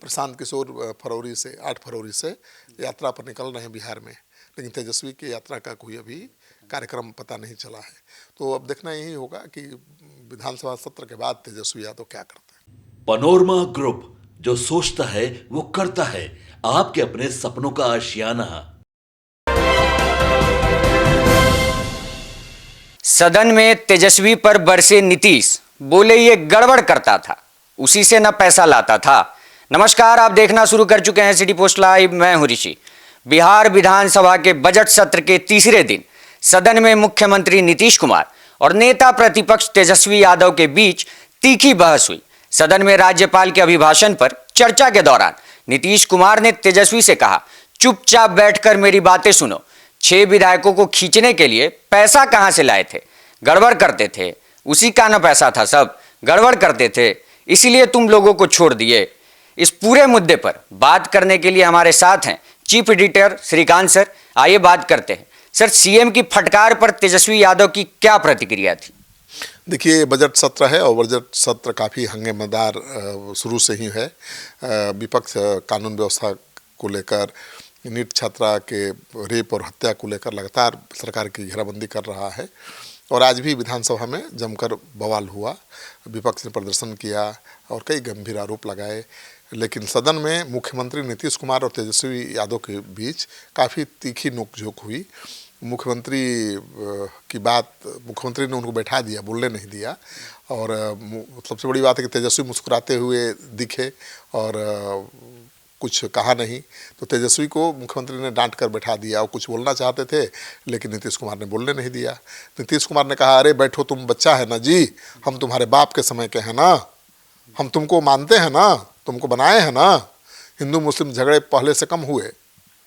प्रशांत किशोर फरवरी से 8 फरवरी से यात्रा पर निकल रहे हैं बिहार में, लेकिन तेजस्वी की यात्रा का कोई अभी कार्यक्रम पता नहीं चला है। तो अब देखना यही होगा कि विधानसभा सत्र के बाद तेजस्वी यादव क्या करते हैं। पनोरमा ग्रुप, जो सोचता है वो करता है। आपके अपने सपनों का आशियाना। सदन में तेजस्वी पर बरसे नीतीश, बोले ये गड़बड़ करता था, उसी से न पैसा लाता था। नमस्कार, आप देखना शुरू कर चुके हैं सिटी पोस्ट लाइव। मैं हूं ऋषि। बिहार विधानसभा के बजट सत्र के तीसरे दिन सदन में मुख्यमंत्री नीतीश कुमार और नेता प्रतिपक्ष तेजस्वी यादव के बीच तीखी बहस हुई। सदन में राज्यपाल के अभिभाषण पर चर्चा के दौरान नीतीश कुमार ने तेजस्वी से कहा, चुपचाप बैठकर मेरी बातें सुनो। 6 विधायकों को खींचने के लिए पैसा कहां से लाए थे? गड़बड़ करते थे, उसी का न पैसा था, सब गड़बड़ करते थे, इसीलिए तुम लोगों को छोड़ दिए। इस पूरे मुद्दे पर बात करने के लिए हमारे साथ हैं चीफ एडिटर श्रीकांत सर। आइए बात करते हैं। सर, सीएम की फटकार पर तेजस्वी यादव की क्या प्रतिक्रिया थी? देखिए, बजट सत्र है और बजट सत्र काफ़ी हंगामेदार शुरू से ही है। विपक्ष कानून व्यवस्था को लेकर, नीट छात्रा के रेप और हत्या को लेकर लगातार सरकार की घेराबंदी कर रहा है और आज भी विधानसभा में जमकर बवाल हुआ। विपक्ष ने प्रदर्शन किया और कई गंभीर आरोप लगाए, लेकिन सदन में मुख्यमंत्री नीतीश कुमार और तेजस्वी यादव के बीच काफ़ी तीखी नोकझोंक हुई। मुख्यमंत्री की बात, मुख्यमंत्री ने उनको बैठा दिया, बोलने नहीं दिया। और सबसे बड़ी बात है कि तेजस्वी मुस्कुराते हुए दिखे और कुछ कहा नहीं, तो तेजस्वी को मुख्यमंत्री ने डांट कर बैठा दिया। वो कुछ बोलना चाहते थे लेकिन नीतीश कुमार ने बोलने नहीं दिया। नीतीश कुमार ने कहा, अरे बैठो, तुम बच्चा है ना जी, हम तुम्हारे बाप के समय के हैं ना, हम तुमको मानते हैं ना, तुमको बनाए हैं ना। हिंदू मुस्लिम झगड़े पहले से कम हुए।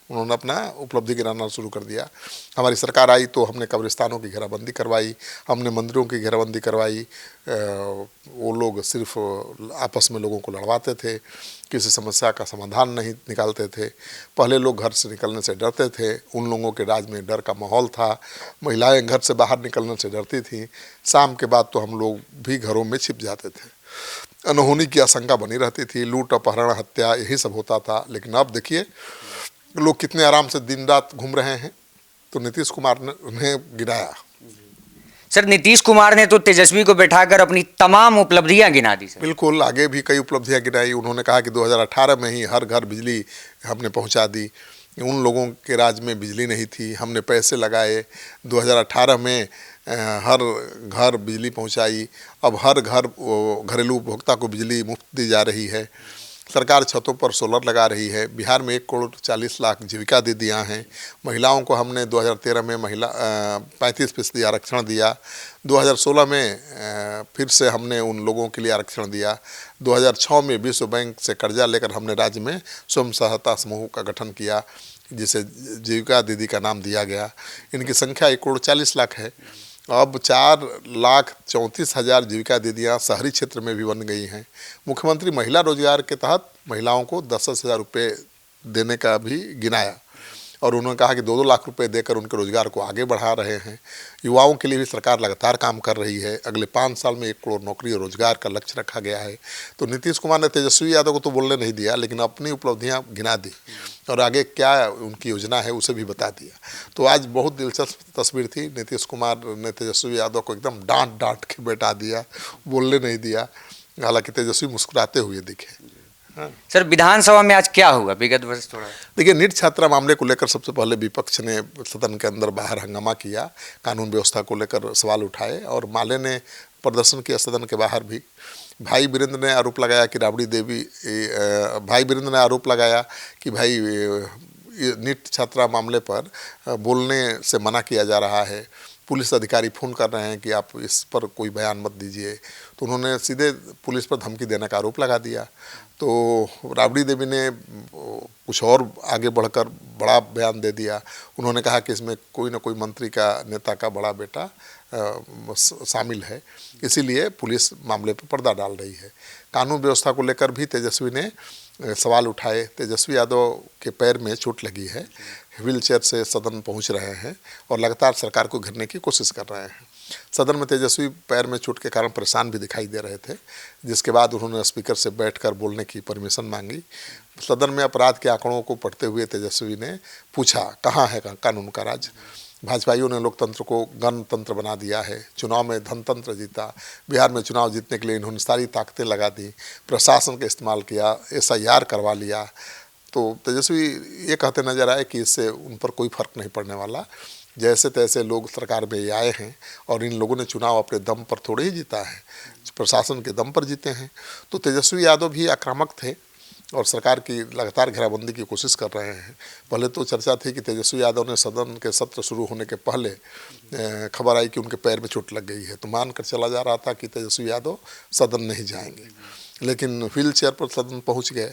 उन्होंने अपना उपलब्धि गिनाना शुरू कर दिया। हमारी सरकार आई तो हमने कब्रिस्तानों की घेराबंदी करवाई, हमने मंदिरों की घेराबंदी करवाई। वो लोग सिर्फ आपस में लोगों को लड़वाते थे, किसी समस्या का समाधान नहीं निकालते थे। पहले लोग घर से निकलने से डरते थे, उन लोगों के राज में डर का माहौल था। महिलाएं घर से बाहर निकलने से डरती थीं। शाम के बाद तो हम लोग भी घरों में छिप जाते थे। अनहोनी की आशंका बनी रहती थी, लूट अपहरण हत्या यही सब होता था। लेकिन अब देखिए लोग कितने आराम से दिन रात घूम रहे हैं। तो नीतीश कुमार ने उन्हें गिनाया। सर, नीतीश कुमार ने तो तेजस्वी को बैठाकर अपनी तमाम उपलब्धियां गिना दी। बिल्कुल, आगे भी कई उपलब्धियां गिनाई। उन्होंने कहा कि 2018 में ही हर घर बिजली हमने पहुंचा दी। उन लोगों के राज में बिजली नहीं थी, हमने पैसे लगाए, 2018 में हर घर बिजली पहुंचाई। अब हर घर घरेलू उपभोक्ता को बिजली मुफ्त दी जा रही है। सरकार छतों पर सोलर लगा रही है। बिहार में 1,40,00,000 जीविका दीदियाँ हैं। महिलाओं को हमने 2013 में 35% आरक्षण दिया। 2016 में फिर से हमने उन लोगों के लिए आरक्षण दिया। 2006 में विश्व बैंक से कर्जा लेकर हमने राज्य में स्वयं सहायता समूह का गठन किया, जिसे जीविका दीदी का नाम दिया गया। इनकी संख्या 1,40,00,000 है। अब 4,34,000 जीविका दीदियाँ शहरी क्षेत्र में भी बन गई हैं। मुख्यमंत्री महिला रोजगार के तहत महिलाओं को 10,000 रुपये देने का भी गिनाया और उन्होंने कहा कि 2-2 लाख रुपए देकर उनके रोजगार को आगे बढ़ा रहे हैं। युवाओं के लिए भी सरकार लगातार काम कर रही है। अगले 5 साल में 1 करोड़ नौकरी और रोजगार का लक्ष्य रखा गया है। तो नीतीश कुमार ने तेजस्वी यादव को तो बोलने नहीं दिया, लेकिन अपनी उपलब्धियां गिना दी और आगे क्या उनकी योजना है उसे भी बता दिया। तो आज बहुत दिलचस्प तस्वीर थी। नीतीश कुमार ने तेजस्वी यादव को एकदम डांट के बैठा दिया, बोलने नहीं दिया। हालांकि तेजस्वी मुस्कुराते हुए दिखे। सर, विधानसभा में आज क्या हुआ? विगत वर्ष थोड़ा देखिए, नीट छात्रा मामले को लेकर सबसे पहले विपक्ष ने सदन के अंदर बाहर हंगामा किया, कानून व्यवस्था को लेकर सवाल उठाए और माले ने प्रदर्शन किया सदन के बाहर भी। भाई वीरेंद्र ने आरोप लगाया कि भाई नीट छात्रा मामले पर बोलने से मना किया जा रहा है। पुलिस अधिकारी फ़ोन कर रहे हैं कि आप इस पर कोई बयान मत दीजिए। तो उन्होंने सीधे पुलिस पर धमकी देने का आरोप लगा दिया। तो राबड़ी देवी ने कुछ और आगे बढ़कर बड़ा बयान दे दिया। उन्होंने कहा कि इसमें कोई ना कोई मंत्री का, नेता का बड़ा बेटा शामिल है, इसीलिए पुलिस मामले पर पर्दा डाल रही है। कानून व्यवस्था को लेकर भी तेजस्वी ने सवाल उठाए। तेजस्वी यादव के पैर में चोट लगी है, व्हील चेयर से सदन पहुँच रहे हैं और लगातार सरकार को घेरने की कोशिश कर रहे हैं। सदन में तेजस्वी पैर में चोट के कारण परेशान भी दिखाई दे रहे थे, जिसके बाद उन्होंने स्पीकर से बैठकर बोलने की परमिशन मांगी। सदन में अपराध के आंकड़ों को पढ़ते हुए तेजस्वी ने पूछा, कहाँ है कानून का राज? भाजपाइयों ने लोकतंत्र को गणतंत्र बना दिया है, चुनाव में धनतंत्र जीता, बिहार में चुनाव जीतने के लिए इन्होंने सारी ताकतें लगा दी, प्रशासन का इस्तेमाल किया, SIR करवा लिया। तो तेजस्वी ये कहते नजर आए कि इससे उन पर कोई फर्क नहीं पड़ने वाला, जैसे तैसे लोग सरकार में आए हैं और इन लोगों ने चुनाव अपने दम पर थोड़े ही जीता है, प्रशासन के दम पर जीते हैं। तो तेजस्वी यादव भी आक्रामक थे और सरकार की लगातार घेराबंदी की कोशिश कर रहे हैं। पहले तो चर्चा थी कि तेजस्वी यादव ने सदन के सत्र शुरू होने के पहले खबर आई कि उनके पैर में चोट लग गई है, तो मानकर चला जा रहा था कि तेजस्वी यादव सदन नहीं जाएंगे, लेकिन व्हील चेयर पर सदन पहुंच गए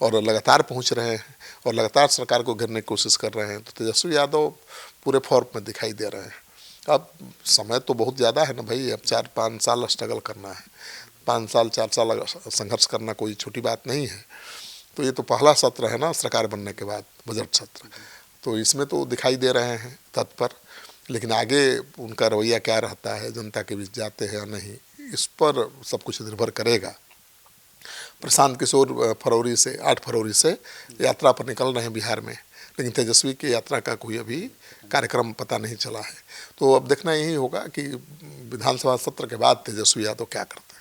और लगातार पहुंच रहे हैं और लगातार सरकार को घेरने की कोशिश कर रहे हैं। तो तेजस्वी यादव पूरे फॉर्म में दिखाई दे रहे हैं। अब समय तो बहुत ज़्यादा है ना भाई, अब 4-5 साल स्ट्रगल करना है, 5 साल 4 साल संघर्ष करना कोई छोटी बात नहीं है। तो ये तो पहला सत्र है ना सरकार बनने के बाद, बजट सत्र, तो इसमें तो दिखाई दे रहे हैं तत्पर, लेकिन आगे उनका रवैया क्या रहता है, जनता के बीच जाते हैं या नहीं, इस पर सब कुछ निर्भर करेगा। प्रशांत किशोर 8 फरवरी से यात्रा पर निकल रहे हैं बिहार में, लेकिन तेजस्वी की यात्रा का कोई अभी कार्यक्रम पता नहीं चला है। तो अब देखना यही होगा कि विधानसभा सत्र के बाद तेजस्वी यादव क्या करते हैं।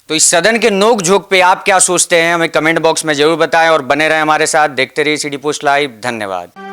तो इस सदन के नोक झोंक पे आप क्या सोचते हैं, हमें कमेंट बॉक्स में जरूर बताएं और बने रहें हमारे साथ, देखते रहिए सिटी पोस्ट लाइव। धन्यवाद।